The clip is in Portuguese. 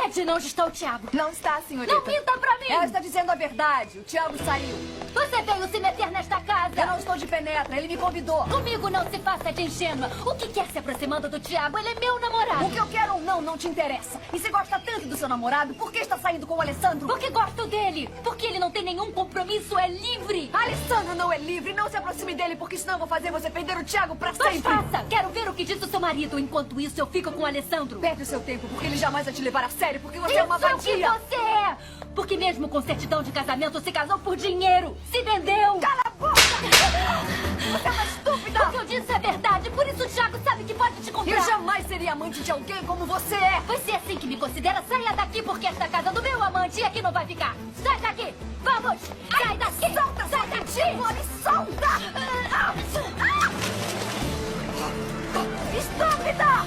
Ed, não está o Thiago. Não está, senhorita. Não minta pra mim! Ela está dizendo a verdade. O Thiago saiu. Você veio se meter nesta casa! Eu não estou de penetra. Ele me convidou. Comigo não se faça de ingênua. O que quer se aproximando do Thiago? Ele é meu namorado. O que eu quero ou não te interessa. E se gosta tanto do seu namorado, por que está saindo com o Alessandro? Porque gosto dele. Porque ele não tem nenhum compromisso, é livre. Alessandro não é livre. Não se aproxime dele, porque senão eu vou fazer você perder o Thiago pra Mas sempre. faça! Quero ver o que diz o seu marido. Enquanto isso, eu fico com o Alessandro. Perde o seu tempo, porque ele jamais vai te levar a sério, porque você é uma Isso é o que vadia. você é! Porque mesmo com certidão de casamento, se casou por dinheiro. Se vendeu. Cala a boca! Você é uma estúpida! O que eu disse é verdade. Por isso o Thiago sabe que pode te comprar. Eu jamais seria amante de alguém como você é! Você é assim que me considera? Saia daqui, porque esta casa do meu amante e aqui não vai ficar. Sai daqui! Vamos! Sai daqui! Solta! Sai daqui! Me solta! Estúpida!